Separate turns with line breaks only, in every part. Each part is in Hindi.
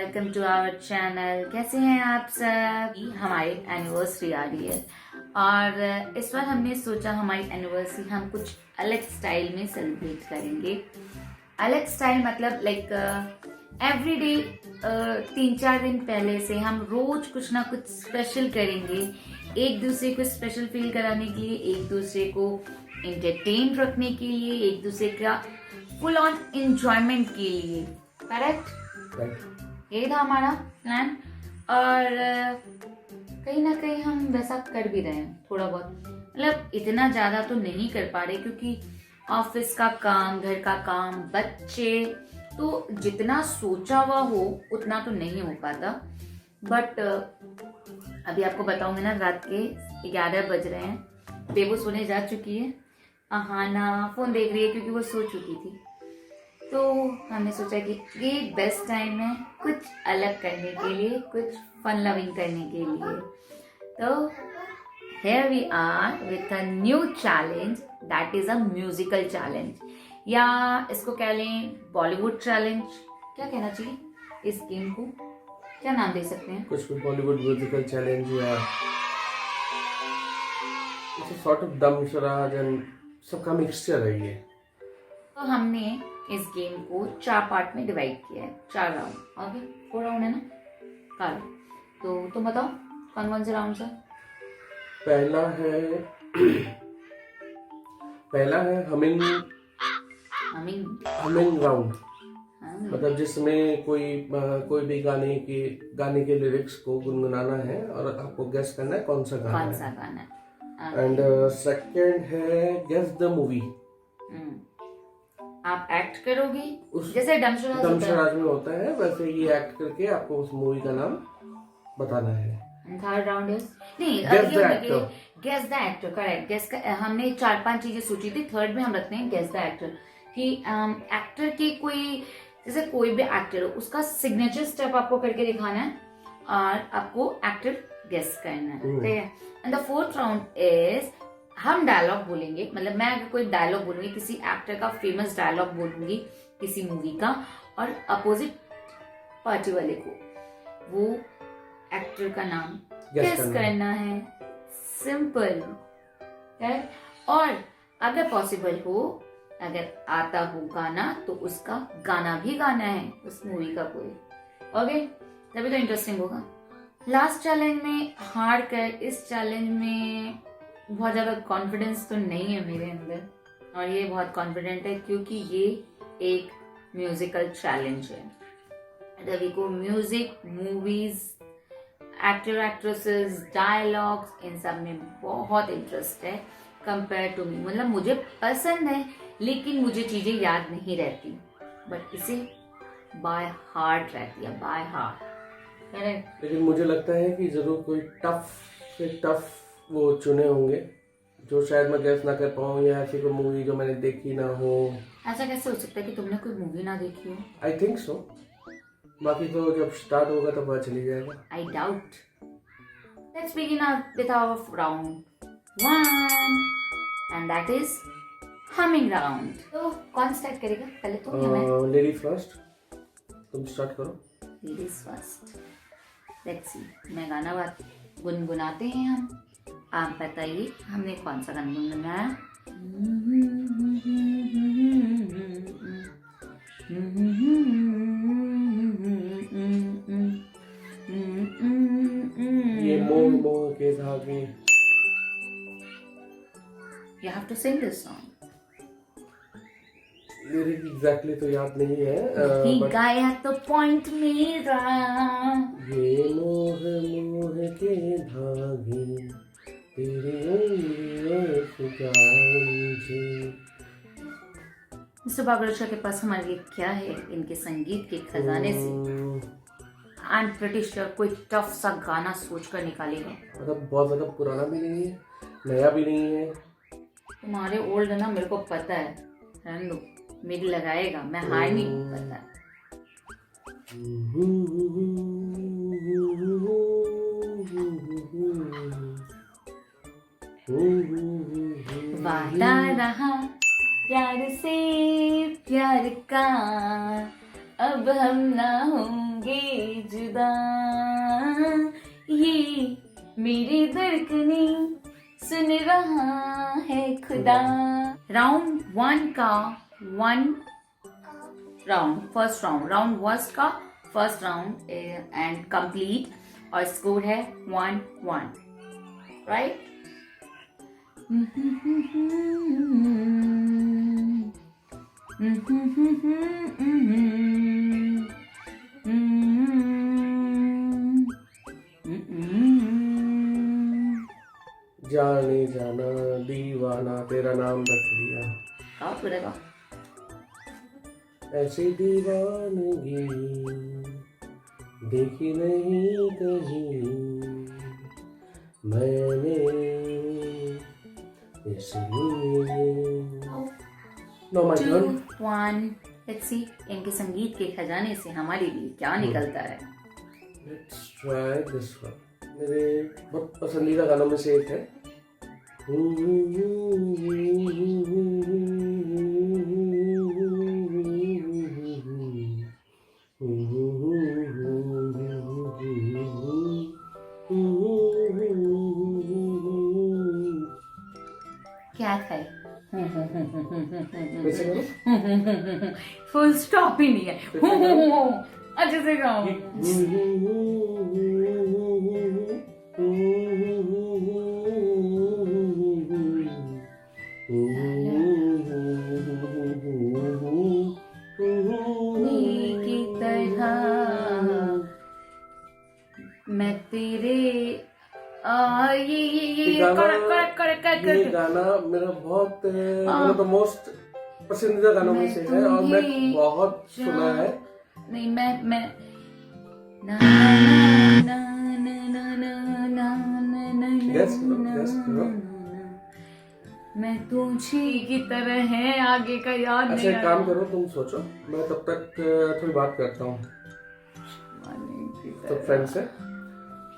Welcome to our channel. कैसे हैं आप सब? हमारी एनिवर्सरी आ रही है और इस बार हमने सोचा हमारी एनिवर्सरी हम कुछ अलग स्टाइल में सेलिब्रेट करेंगे। अलग स्टाइल मतलब लाइक एवरीडे 3-4 दिन पहले से हम रोज कुछ ना कुछ स्पेशल करेंगे, एक दूसरे को स्पेशल फील कराने के लिए, एक दूसरे को एंटरटेन रखने के लिए, एक दूसरे का फुल ऑन एंजॉयमेंट के लिए। करेक्ट, यही था हमारा प्लान और कहीं ना कहीं हम वैसा कर भी रहे हैं। थोड़ा बहुत मतलब इतना ज्यादा तो नहीं कर पा रहे क्योंकि ऑफिस का काम, घर का काम, बच्चे, तो जितना सोचा हुआ हो उतना तो नहीं हो पाता। बट अभी आपको बताऊंगी ना, रात के 11 बज रहे हैं, बेबू सोने जा चुकी है, अहाना फोन देख रही है क्योंकि वो सो चुकी थी। तो हमने सोचा कि ये बेस्ट टाइम है कुछ अलग करने के लिए, कुछ फन लविंग करने के लिए। तो here we are with a new challenge that is a musical challenge, या इसको कह लें बॉलीवुड चैलेंज। क्या कहना चाहिए इस गेम को, क्या नाम दे सकते हैं?
कुछ भी बॉलीवुड म्यूजिकल चैलेंज या सॉर्ट ऑफ दमशराज एंड सबका मिक्सचर है ये।
तो हमने इस गेम को 4 पार्ट में डिवाइड किया है, 4 राउंड। ओके, 4 राउंड है ना? कार तो तुम बताओ कौन कौन से राउंड है?
पहला है हमिंग राउंड, मतलब जिसमें कोई भी गाने के लिरिक्स को गुनगुनाना है और आपको गेस करना है कौन सा गाना है। एंड सेकंड है गेस द मूवी।
आप एक्ट करोगे जैसे
दमशराज में होता है, वैसे ही एक्ट करके आपको उस मूवी का नाम बताना है।
थर्ड राउंड इज नहीं, guess the actor. Correct, guess का हमने 4-5 चीजें सोची थी। थर्ड में हम रखते हैं गेस द एक्टर कि एक्टर की कोई, जैसे कोई भी एक्टर हो उसका सिग्नेचर स्टेप आपको करके दिखाना है और आपको एक्टर गेस करना है, ठीक है। And the fourth round is हम डायलॉग बोलेंगे, मतलब मैं अगर कोई डायलॉग बोलूंगी, किसी एक्टर का फेमस डायलॉग बोलूंगी किसी मूवी का, और अपोजिट पार्टी वाले को वो एक्टर का नाम गेस करना है। Simple, correct. और अगर पॉसिबल हो, अगर आता हो गाना, तो उसका गाना भी गाना है उस मूवी का कोई। ओके, तभी तो इंटरेस्टिंग होगा। लास्ट चैलेंज में हार कर इस चैलेंज में बहुत ज्यादा कॉन्फिडेंस तो नहीं है मेरे अंदर, और ये बहुत कॉन्फिडेंट है क्योंकि ये एक म्यूजिकल चैलेंज है। रवि को music, movies, actor actresses, dialogues, इन सब में बहुत इंटरेस्ट है कंपेयर टू मी। मतलब मुझे पसंद है लेकिन मुझे चीजें याद नहीं रहती, बट इसे बाय हार्ट रहती है, बाय हार्ट। करेक्ट।
लेकिन मुझे लगता है कि जरूर कोई टफ वो चुने होंगे जो शायद मैं गेस ना कर पाऊँ, या ऐसी कोई मूवी जो मैंने देखी ना हो।
ऐसा कैसे हो सकता है कि तुमने कोई मूवी ना देखी हो?
आई थिंक सो, बाकी तो जब स्टार्ट होगा तब पता चली जाएगा।
I doubt. Let's begin with our round 1 and that is humming round. तो कौन स्टार्ट करेगा पहले, तुम या मैं?
लेडी फर्स्ट, तुम स्टार्ट करो।
Ladies first. लेट्स सी, मैं गाना गुनगुनाते हैं हम, आप बताइए हमने कौन सा गाना गुनगुनाया।
ये मोह के धागे।
You have to sing this song.
Lyric exactly तो याद नहीं है।
ही गाया तो पॉइंट मेरा,
ये मोह के धागे तेरे
मिस्टर बागड़ोचा के पास हमारे लिए क्या है? इनके संगीत के खजाने से आई एम प्रीटी श्योर कोई टफ सा गाना सोच कर निकालेगा।
मतलब बहुत ज्यादा पुराना भी नहीं है, नया भी नहीं है।
तुम्हारे ओल्ड है ना, मेरे को पता है, रहने दो, मेरी लगाएगा, मैं हार नहीं पता। वादा रहा प्यार से प्यार का, अब हम ना होंगे होंगे जुदा, ये मेरी धड़कने सुन रहा है खुदा। राउंड 1 का 1 राउंड, फर्स्ट राउंड, राउंड 1 का फर्स्ट राउंड एंड कंप्लीट और स्कोर है 1-1, राइट?
जाने जाना दीवाना तेरा नाम रख लिया,
गाओ पूरा गाओ।
ऐसी दीवानगी देखी नहीं कहीं मैंने, इसलिए। No my turn.
2-1, let's see इनके संगीत के खजाने से हमारे लिए क्या निकलता है।
Let's try this one. मेरे बहुत पसंदीदा गानों में से एक है।
क्या था? फुल स्टॉप ही नहीं है। अच्छे से गाओ। की तरह मैं तेरे ये
गाना मेरा बहुत मतलब मोस्ट पसंदीदा गानों में से है और मैं बहुत सुना है।
नहीं मैं ना ना ना ना ना ना ना मैं तुझी की तरह है, आगे का याद नहीं।
अच्छा एक काम करो, तुम सोचो, मैं तब तक थोड़ी बात करता हूँ तो फ्रेंड से।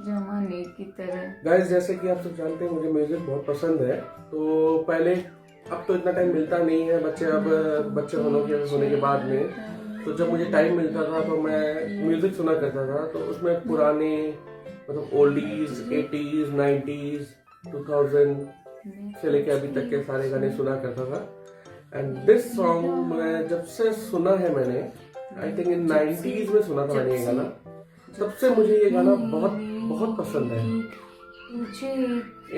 जमाने की तरह।
गाइस जैसे कि आप सब जानते हैं मुझे म्यूजिक बहुत पसंद है। तो पहले, अब तो इतना टाइम मिलता नहीं है, बच्चे होने के बाद में, तो जब मुझे टाइम मिलता था तो मैं म्यूजिक सुना करता था। तो उसमें पुराने मतलब ओल्डीज, 80s, 90s, 2000 से लेके अभी तक के सारे गाने सुना करता था। एंड दिस सॉन्ग मैं जब से सुना है मैंने, आई थिंक इन 90s में सुना था मैंने ये गाना, तब से मुझे ये गाना बहुत बहुत पसंद है।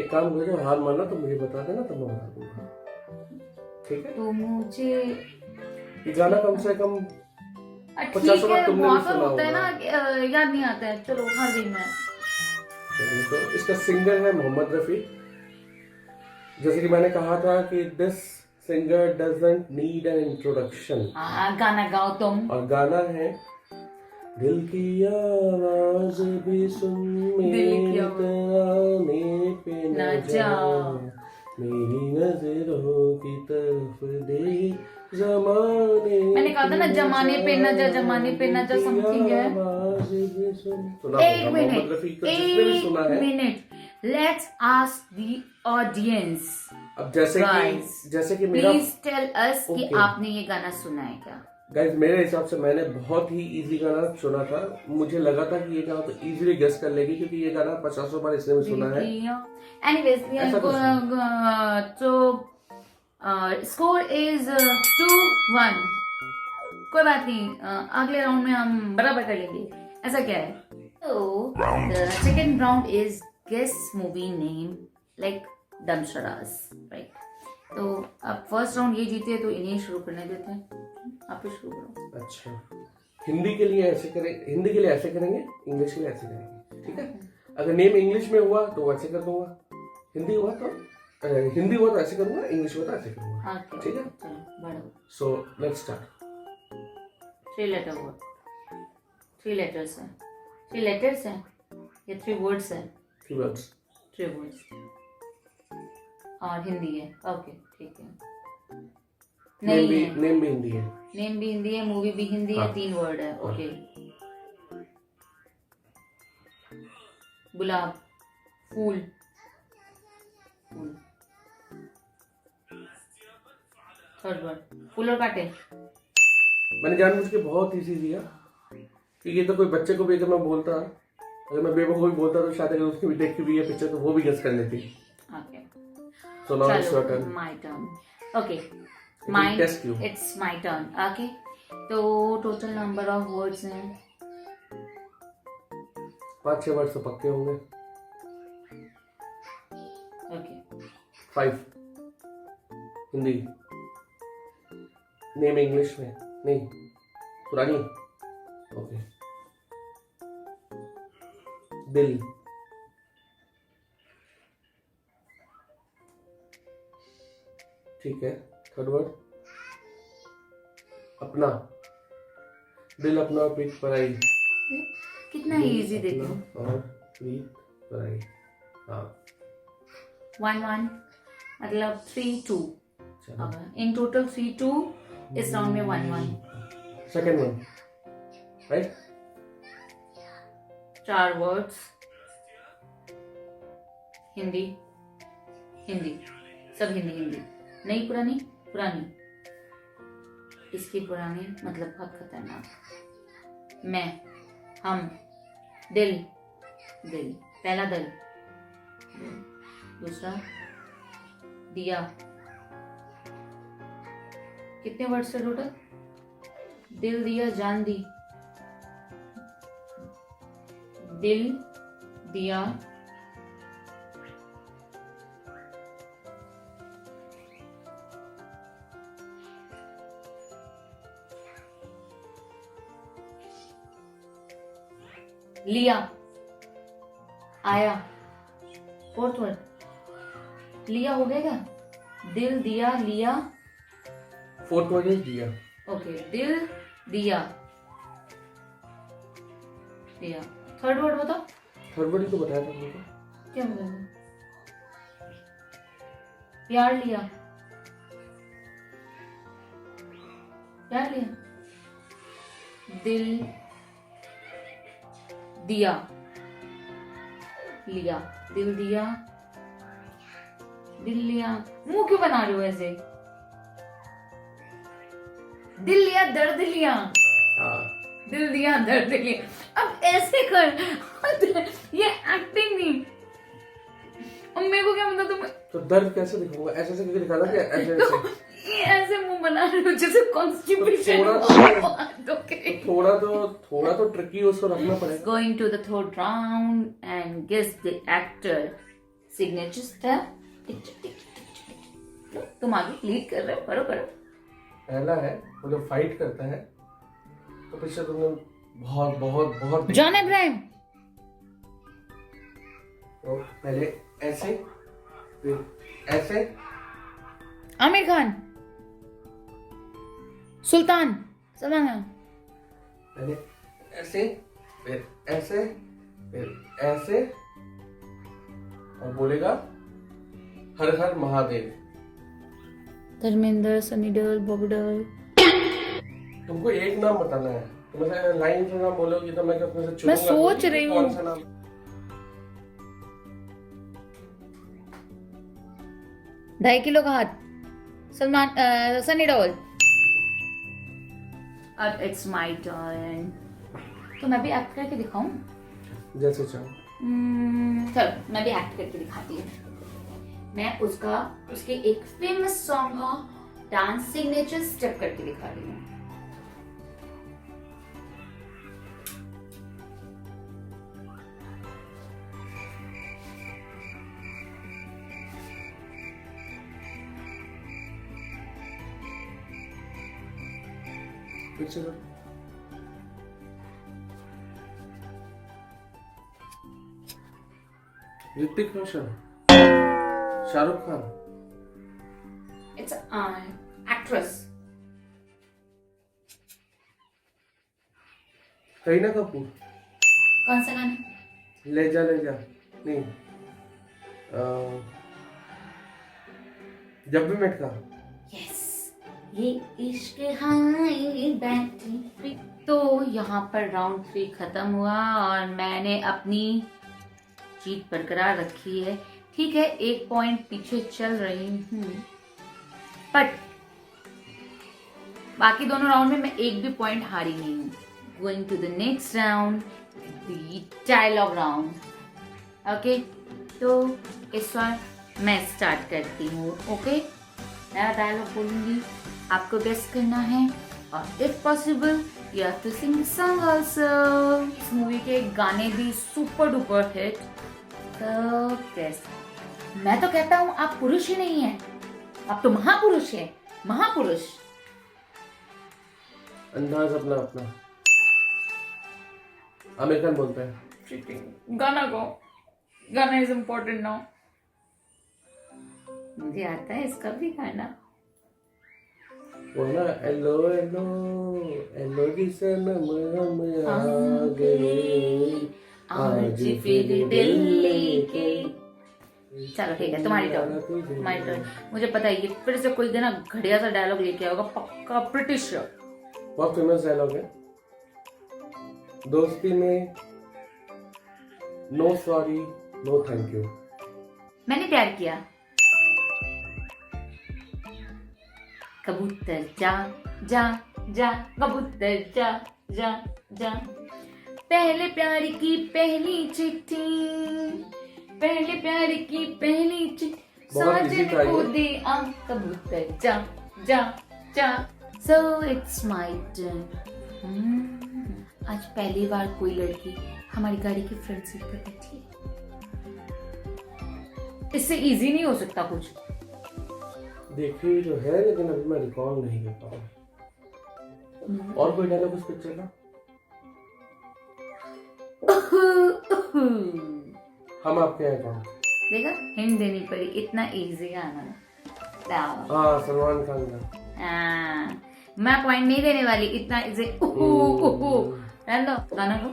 एक काम करो, हार मानना तो मुझे बता देना, तब मैं बता दूंगा, ठीक है?
तो मुझे
ये गाना कम से कम 50 बार तुमने भी सुना
होता है ना, याद नहीं आता है। चलो हार गई मैं।
चलिए, तो इसका सिंगर है मोहम्मद रफी। जैसे कि मैंने कहा था कि this singer doesn't need an introduction.
गाना गाओ तुम।
और गाना है दिल की आवाज भी सुन मेरे आने पे न जा, मेरी नजरों की तरफ देख जमाने।
मैंने कहा था ना जमाने पे न जा, जमाने पे न जा समथिंग है। एक minute, let's ask the audience.
अब जैसे कि मेरा,
प्लीज टेल अस कि आपने ये गाना सुना है क्या?
गाइस मेरे हिसाब से मैंने बहुत ही इजी गाना चुना था। मुझे लगा था कि ये गाना तो इजीली गेस कर लेगी, क्योंकि ये गाना 50 बार इसने भी सुना है।
एनीवेज, तो स्कोर इज 2-1। कोई बात नहीं, अगले राउंड में हम बराबर कर लेंगे। ऐसा क्या है? तो second round is guess movie name like dumb charades, right? तो अब फर्स्ट राउंड ये जीते तो इन्हें शुरू करने देते हैं। आप ही शुरू करो।
अच्छा, हिंदी के लिए ऐसे करेंगे, इंग्लिश के लिए ऐसे करेंगे, ठीक है? अगर नेम इंग्लिश में हुआ तो वैसे कर दूंगा, हिंदी हुआ तो ऐसे करूंगा, इंग्लिश हुआ तो ऐसे करूंगा, ठीक है? So let's start.
3 letter word, 3 letters हैं। 3 लेटर्स हैं या 3 वर्ड्स हैं?
3 वर्ड्स।
3 वर्ड्स और हिंदी है। ओके, ठीक है।
नेम भी हिंदी है।
नेम भी हिंदी है, मूवी भी हिंदी है, 3 वर्ड है। ओके। गुलाब, फूल, थर्ड वर्ड फूल और कांटे।
मैंने जानबूझ के बहुत इजी दिया। कि ये तो कोई बच्चे को भी अगर मैं बोलता, अगर मैं बेबो को भी बोलता तो शायद अगर उसने भी देखी हुई है पिक्चर तो वो भी गेस कर लेती।
Okay
so now it's your turn.
My turn. Okay my
test you.
It's my turn. Okay तो टोटल नंबर ऑफ वर्ड्स हैं
5-6 वर्ड तो पक्के होंगे।
ओके
5 हिंदी। नेम इंग्लिश में नहीं, पुरानी। ओके दिल। ठीक है। थर्ड वर्ड अपना। दिल अपना पीठ पर आई।
कितना इजी देखो।
और पीठ पर आई। हाँ
1-1 मतलब 3-2
चलो।
इन टोटल 3-2 इस राउंड में 1-1।
Second one right.
4 words Hindi Hindi सब हिंदी हिंदी। नई पुरानी पुरानी। इसकी पुरानी मतलब बहुत खतरनाक। मैं हम दिल दिल पहला दिल दूसरा दिया। कितने वर्ड्स थे टोटल? दिल दिया जान दी। दिल दिया लिया आया। फोर्थ वर्ड लिया हो गया क्या? दिल दिया लिया।
फोर्थ वर्ड इज दिया।
ओके दिल दिया दिया। थर्ड वर्ड बताओ।
थर्ड वर्ड ही तो बताया था तुमको।
क्या बोला? प्यार लिया प्यार लिया। दिल दिया लिया दिल दिया दिल लिया। मुंह क्यों बना रहे हो ऐसे? दिल लिया दर्द लिया।
हाँ
दिल दिया दर्द लिया। अब ऐसे कर ये एक्टिंग नहीं। अब मेरे को क्या मतलब तुम
तो दर्द कैसे दिखाऊंगा? ऐसे ऐसे करके दिखाना क्या? ऐसे ऐसे
ये ऐसे मुंह बना रहे हो जैसे कॉन्स्टिपेशन।
थोड़ा तो ट्रिकी उसको रखना पड़ेगा।
Going to the third round and guess the actor signature step. तुम आगे लीड कर रहे हो, करो करो।
पहला है वो जो फाइट करता है तो पीछे तुमने बहुत बहुत बहुत
जॉन अब्राहम।
तो पहले ऐसे फिर ऐसे।
आमिर खान। सुल्तान सलमान खान।
पहले ऐसे फिर ऐसे फिर ऐसे और बोलेगा हर हर महादेव।
धर्मेंद्र, सनी देओल, बॉबी देओल।
तुमको एक नाम बताना है। तुम ऐसे लाइन से नाम बोलोगी तो मैं अपने से चुनूंगा।
मैं सोच रही हूँ।
कौन सा नाम?
ढाई किलो का हाथ सलमान सनी देओल। अब इट्स माय टर्न। तो मैं भी एक्ट करके दिखाऊं?
जैसे चाहो।
चलो मैं भी एक्ट करके दिखाती हूँ। मैं उसके एक फेमस सॉन्ग का डांस सिग्नेचर स्टेप करके दिखा रही हूँ।
फिर से करो। ऋतिक रोशन, शाहरुख खान।
It's actress.
करीना कपूर।
कौन सा गाना?
ले जा नहीं जब भी मेट का।
यस ये इश्क हाय बैठी फ्री। तो यहाँ पर राउंड 3 खत्म हुआ और मैंने अपनी जीत बरकरार रखी है। ठीक है 1 पॉइंट पीछे चल रही हूँ बट बाकी दोनों राउंड में मैं एक भी पॉइंट हारी नहीं हूँ। going to the next round, the dialogue round. Okay, तो इस बार मैं स्टार्ट करती हूँ. ओके, नया डायलॉग बोलूंगी, आपको गेस करना है और if possible you have to sing song also. इस मूवी के गाने भी सुपर डुपर हिट. तो गेस, मैं तो कहता हूँ आप पुरुष ही नहीं है, आप तो महापुरुष है, महापुरुष.
अंदाज अपना अपना. अमेरिकन बोलते हैं.
गाना गाओ, गाना इज इम्पोर्टेंट नाउ. मुझे आता है इसका भी गाना.
वो ना हेलो हेलो हेलो जी सनम हम आ गए
आज फिर दिल्ली के. चलो ठीक है, तुम्हारी टर्न. मुझे पता है ये फिर से कोई ना घटिया सा डायलॉग लेके आएगा पक्का. ब्रिटिश
बहुत फेमस डायलॉग है. दोस्ती में no sorry no thank you.
मैंने प्यार किया. कबूतर जा जा जा, कबूतर जा जा जा. पहले प्यार की पहली चिट्ठी, पहले प्यार की पहली चिट्ठी साजन को दे आ. कबूतर जा जा जा. So it's my turn. आज पहली बार कोई लड़की हमारी गाड़ी की फ्रंट सीट पर बैठी है. इससे इजी नहीं हो सकता कुछ.
देखी तो है लेकिन अभी मैं रिकॉल नहीं कर पा रहा. और कोई डायलॉग उस पिक्चर का? हम आपके हैं कौन?
देखा, हिंट देनी पड़ी. इतना इजी गाना.
हाँ, सलमान खान का.
मैं पॉइंट नहीं देने वाली. इतना इजी. रहने दो, गाना को.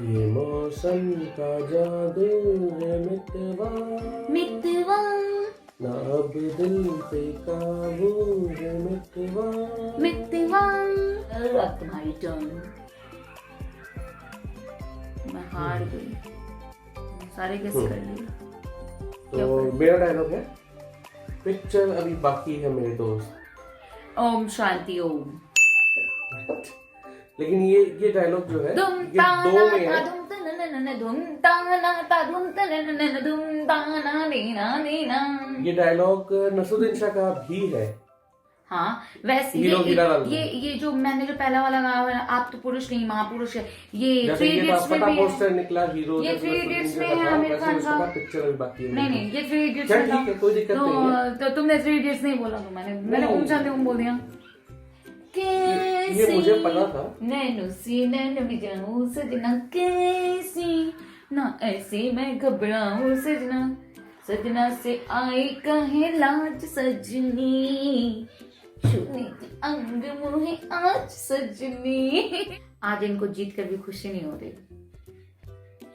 ये मौसम का जादू है मितवा,
मितवा
ना अब दिल पे काबू है मितवा,
मितवा. अब तुम्हारी टर्न. मैं हार गई. सारे गेस कर लिए.
तो मेरा डायलॉग है, पिक्चर अभी बाकी है मेरे दोस्त.
ओम शांति ओम.
लेकिन ये डायलॉग जो है ये दो में है. ये डायलॉग नसरुद्दीन शाह का भी है.
हाँ, वैसे ये जो मैंने जो पहला वाला गाया, आप तो पुरुष नहीं महापुरुष है, ये 3 इडियट्स में भी
पोस्टर निकला हीरो.
ये 3 इडियट्स में है आमिर खान का.
पिक्चर अभी बाकी है.
नहीं, ये 3 इडियट्स में था.
कोई दिक्कत नहीं है.
तो तुमने 3 इडियट्स नहीं बोला, तो मैंने ओम शांति ओम बोल दिया.
ये मुझे पता था.
नैनो सी नैनो भी जाऊं सजना, कैसी ना ऐसे मैं घबराऊं सजना, सजना से आई कहे लाज सजनी, छूने की अंग मुहे आज सजनी. आज इनको जीत कर भी खुशी नहीं हो रही.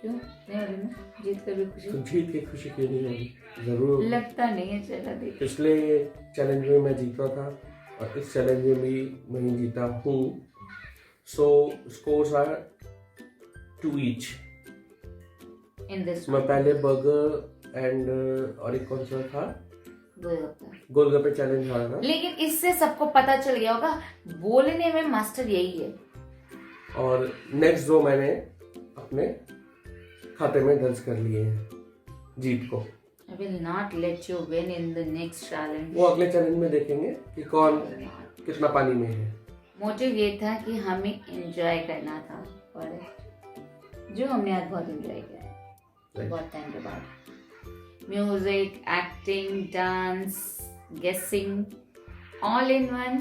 क्यों नहीं हो रही ना? जीत कर भी खुशी.
तो जीत के खुशी क्यों नहीं होगी? जरूर.
लगता नहीं है. चला देख,
पिछले चैलेंज में मैं जीता था और इस चैलेंज में भी मैं ही जीता हूँ. So scores are 2 each.
In this
मैं पहले बर्गर एंड और एक कौन सा था, गोलगप्पे चैलेंज हारा था.
लेकिन इससे सबको पता चल गया होगा, बोलने में मास्टर यही है.
और नेक्स्ट 2 मैंने अपने खाते में दर्ज कर लिए हैं जीत को.
I will not let you win in the next challenge.
वो अगले चैलेंज में देखेंगे कि कौन कितना पानी में है.
मोटिव ये था कि हमें एंजॉय करना था, और जो हमने आज बहुत एंजॉय किया है बहुत टाइम के बाद. म्यूजिक, एक्टिंग, डांस, गेसिंग, all in one.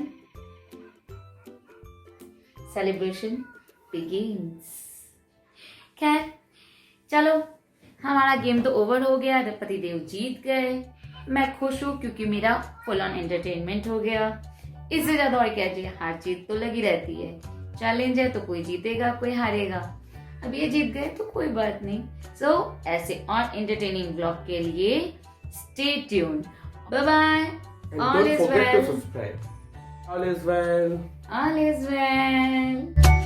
Celebration begins. खैर चलो, हमारा गेम तो ओवर हो गया. रघुपति देव जीत गए. मैं खुश हूँ क्योंकि मेरा फुल ऑन एंटरटेनमेंट हो गया. इससे ज्यादा और क्या चाहिए. हार जीत तो लगी रहती है. चैलेंज है तो कोई जीतेगा कोई हारेगा. अब ये जीत गए तो कोई बात नहीं. सो ऐसे और एंटरटेनिंग ब्लॉग के लिए stay tuned. Bye bye. All is well.
All is well.
All is well.